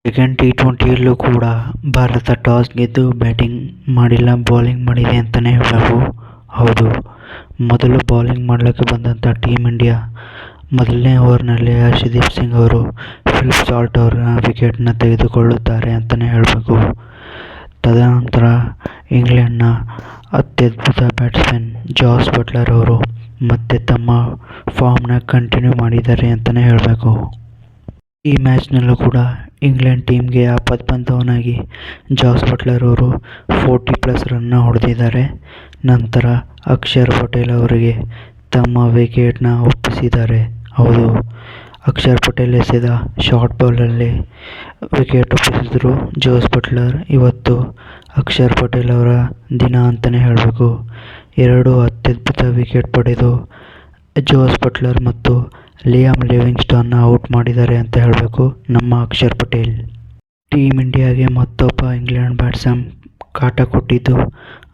Second ಟಿ20ಯಲ್ಲೂ ಕೂಡ Bharat toss ಗೆದ್ದು batting ಮಾಡಿಲ್ಲ, ಬೌಲಿಂಗ್ ಮಾಡಿದೆ ಅಂತಲೇ ಹೇಳಬೇಕು. ಹೌದು, ಮೊದಲು ಬೌಲಿಂಗ್ ಮಾಡಲಿಕ್ಕೆ ಬಂದಂಥ ಟೀಮ್ ಇಂಡಿಯಾ ಮೊದಲನೇ ಓವರ್ನಲ್ಲಿ ಹರ್ಷದೀಪ್ ಸಿಂಗ್ ಅವರು ಫಿಲಿಪ್ ಸಾಲ್ಟ್ ಅವರ ವಿಕೆಟ್ನ ತೆಗೆದುಕೊಳ್ಳುತ್ತಾರೆ ಅಂತಲೇ ಹೇಳಬೇಕು. ತದನಂತರ ಇಂಗ್ಲೆಂಡ್ನ ಅತ್ಯದ್ಭುತ ಬ್ಯಾಟ್ಸ್ಮನ್ ಜಾಸ್ ಬಟ್ಲರ್ ಅವರು ಮತ್ತೆ ತಮ್ಮ ಫಾರ್ಮ್ನ ಕಂಟಿನ್ಯೂ ಮಾಡಿದ್ದಾರೆ ಅಂತಲೇ ಹೇಳಬೇಕು. ಈ ಮ್ಯಾಚ್ನಲ್ಲೂ ಕೂಡ ಇಂಗ್ಲೆಂಡ್ ಟೀಮ್ಗೆ ಆಪತ್ಬಾಂಧವನಾಗಿ ಜಾಸ್ ಬಟ್ಲರ್ ಅವರು 40+ ರನ್ನ ಹೊಡೆದಿದ್ದಾರೆ. ನಂತರ ಅಕ್ಷರ್ ಪಟೇಲ್ ಅವರಿಗೆ ತಮ್ಮ ವಿಕೆಟ್ನ ಒಪ್ಪಿಸಿದ್ದಾರೆ. ಹೌದು, ಅಕ್ಷರ್ ಪಟೇಲ್ ಎಸೆದ ಶಾರ್ಟ್ ಬಾಲಲ್ಲಿ ವಿಕೆಟ್ ಒಪ್ಪಿಸಿದ್ರು ಜಾಸ್ ಬಟ್ಲರ್. ಇವತ್ತು ಅಕ್ಷರ್ ಪಟೇಲ್ ಅವರ ದಿನ ಅಂತಲೇ ಹೇಳಬೇಕು. 2 ಅತ್ಯದ್ಭುತ ವಿಕೆಟ್ ಪಡೆದು ಜಾಸ್ ಬಟ್ಲರ್ ಮತ್ತು ಲಿಯಾಮ್ ಲಿವಿಂಗ್ಸ್ಟನ್ನ ಔಟ್ ಮಾಡಿದ್ದಾರೆ ಅಂತ ಹೇಳಬೇಕು ನಮ್ಮ ಅಕ್ಷರ್ ಪಟೇಲ್. ಟೀಮ್ ಇಂಡಿಯಾಗೆ ಮತ್ತೊಬ್ಬ ಇಂಗ್ಲೆಂಡ್ ಬ್ಯಾಟ್ಸ್ಮನ್ ಕಾಟ ಕೊಟ್ಟಿದ್ದು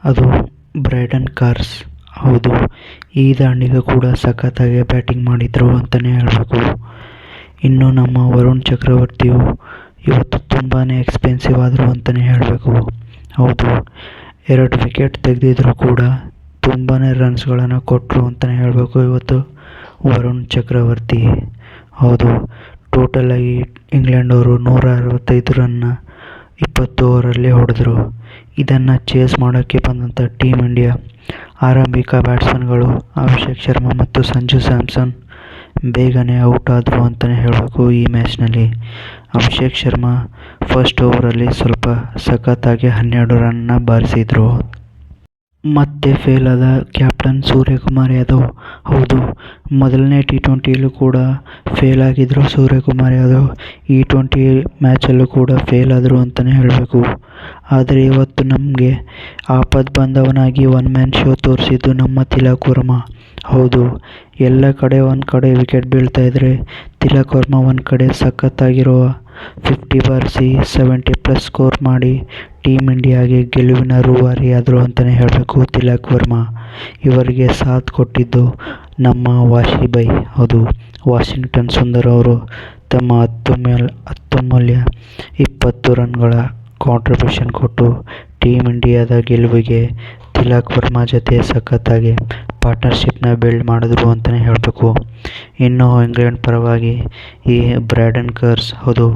ಅದು ಬ್ರೈಡನ್ ಕಾರ್ಸ್. ಹೌದು, ಈ ದಾಂಡಿಗ ಕೂಡ ಸಖತ್ತಾಗಿ ಬ್ಯಾಟಿಂಗ್ ಮಾಡಿದ್ರು ಅಂತಲೇ ಹೇಳಬೇಕು. ಇನ್ನು ನಮ್ಮ ವರುಣ್ ಚಕ್ರವರ್ತಿಯು ಇವತ್ತು ತುಂಬಾ ಎಕ್ಸ್ಪೆನ್ಸಿವ್ ಆದರು ಅಂತಲೇ ಹೇಳಬೇಕು. ಹೌದು, 2 ವಿಕೆಟ್ ತೆಗೆದಿದ್ರು ಕೂಡ ತುಂಬಾ ರನ್ಸ್ಗಳನ್ನು ಕೊಟ್ಟರು ಅಂತಲೇ ಹೇಳಬೇಕು ಇವತ್ತು ವರುಣ್ ಚಕ್ರವರ್ತಿ. ಹೌದು, ಟೋಟಲಾಗಿ ಇಂಗ್ಲೆಂಡ್ ಅವರು 165 ರನ್ನ 20 ಓವರಲ್ಲಿ ಹೊಡೆದರು. ಇದನ್ನು ಚೇಸ್ ಮಾಡೋಕ್ಕೆ ಬಂದಂಥ ಟೀಮ್ ಇಂಡಿಯಾ ಆರಂಭಿಕ ಬ್ಯಾಟ್ಸ್ಮನ್ಗಳು ಅಭಿಷೇಕ್ ಶರ್ಮಾ ಮತ್ತು ಸಂಜು ಸ್ಯಾಮ್ಸನ್ ಬೇಗನೆ ಔಟ್ ಆದರು ಅಂತಲೇ ಹೇಳಬೇಕು. ಈ ಮ್ಯಾಚ್ನಲ್ಲಿ ಅಭಿಷೇಕ್ ಶರ್ಮಾ ಫಸ್ಟ್ ಓವರಲ್ಲಿ ಸ್ವಲ್ಪ ಸಖತ್ತಾಗಿ 12 ರನ್ನ ಬಾರಿಸಿದರು. ಮತ್ತೆ ಫೇಲ್ ಆದ ಕ್ಯಾಪ್ಟನ್ ಸೂರ್ಯಕುಮಾರ್ ಯಾದವ್. ಹೌದು, ಮೊದಲನೇ ಟಿ20ಯಲ್ಲೂ ಕೂಡ ಫೇಲ್ ಆಗಿದ್ದರು ಸೂರ್ಯಕುಮಾರ್ ಯಾದವ್. ಈ 20 ಮ್ಯಾಚಲ್ಲೂ ಕೂಡ ಫೇಲ್ ಆದರು ಅಂತಲೇ ಹೇಳಬೇಕು. ಆದರೆ ಇವತ್ತು ನಮಗೆ ಆಪತ್ಬಾಂಧವನಾಗಿ ಒನ್ ಮ್ಯಾನ್ ಶೋ ತೋರಿಸಿದ್ದು ನಮ್ಮ ತಿಲಕ್ ವರ್ಮಾ. ಹೌದು, ಎಲ್ಲ ಕಡೆ ಒಂದು ಕಡೆ ವಿಕೆಟ್ ಬೀಳ್ತಾ ಇದ್ದರೆ ತಿಲಕ್ ವರ್ಮಾ ಒಂದು ಕಡೆ ಸಖತ್ತಾಗಿರುವ 50 ಬಾರಿಸಿ 70+ ಸ್ಕೋರ್ ಮಾಡಿ ಟೀಮ್ ಇಂಡಿಯಾಗೆ ಗೆಲುವಿನ ರೂವಾರಿಯಾದರು ಅಂತಲೇ ಹೇಳಬೇಕು ತಿಲಕ್ ವರ್ಮಾ. ಇವರಿಗೆ ಸಾಥ್ ಕೊಟ್ಟಿದ್ದು ನಮ್ಮ ವಾಶಿಬಾಯ್. ಹೌದು, ವಾಷಿಂಗ್ಟನ್ ಸುಂದರ್ ಅವರು ತಮ್ಮ ಅತ್ಯಮೂಲ್ಯ 20 ರನ್ಗಳ ಕಾಂಟ್ರಿಬ್ಯೂಷನ್ ಕೊಟ್ಟು ಟೀಮ್ ಇಂಡಿಯಾದ ಗೆಲುವಿಗೆ ತಿಲಕ್ ವರ್ಮಾ ಜೊತೆ ಸಖತ್ತಾಗಿ ಪಾರ್ಟ್ನರ್ಶಿಪ್ನ ಬಿಲ್ಡ್ ಮಾಡಿದ್ರು ಅಂತಲೇ ಹೇಳಬೇಕು. ಇನ್ನು ಇಂಗ್ಲೆಂಡ್ ಪರವಾಗಿ ಈ ಬ್ರೈಡನ್ ಕಾರ್ಸ್, ಹೌದು,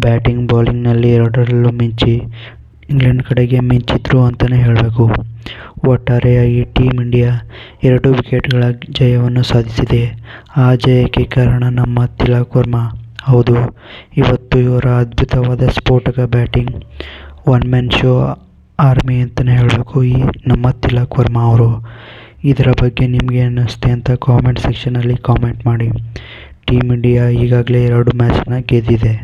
ಬ್ಯಾಟಿಂಗ್ ಬೌಲಿಂಗ್ನಲ್ಲಿ ಎರಡರಲ್ಲೂ ಮಿಂಚಿ ಇಂಗ್ಲೆಂಡ್ ಕಡೆಗೆ ಮಿಂಚಿದ್ರು ಅಂತಲೇ ಹೇಳಬೇಕು. ಒಟ್ಟಾರೆಯಾಗಿ ಟೀಮ್ ಇಂಡಿಯಾ 2 ವಿಕೆಟ್ಗಳ ಜಯವನ್ನು ಸಾಧಿಸಿದೆ. ಆ ಜಯಕ್ಕೆ ಕಾರಣ ನಮ್ಮ ತಿಲಕ್ ವರ್ಮಾ. ಹೌದು, ಇವತ್ತು ಇವರ ಅದ್ಭುತವಾದ ಸ್ಫೋಟಕ batting, one man show army ಅಂತಲೇ ಹೇಳಬೇಕು ಈ ನಮ್ಮ ತಿಲಕ್ ವರ್ಮಾ ಅವರು. ಇದರ ಬಗ್ಗೆ ನಿಮಗೆ ಅನ್ನಿಸುತ್ತೆ ಅಂತ ಕಾಮೆಂಟ್ ಸೆಕ್ಷನಲ್ಲಿ ಕಾಮೆಂಟ್ ಮಾಡಿ. ಟೀಮ್ ಇಂಡಿಯಾ ಈಗಾಗಲೇ 2 ಮ್ಯಾಚ್ನ ಗೆದ್ದಿದೆ.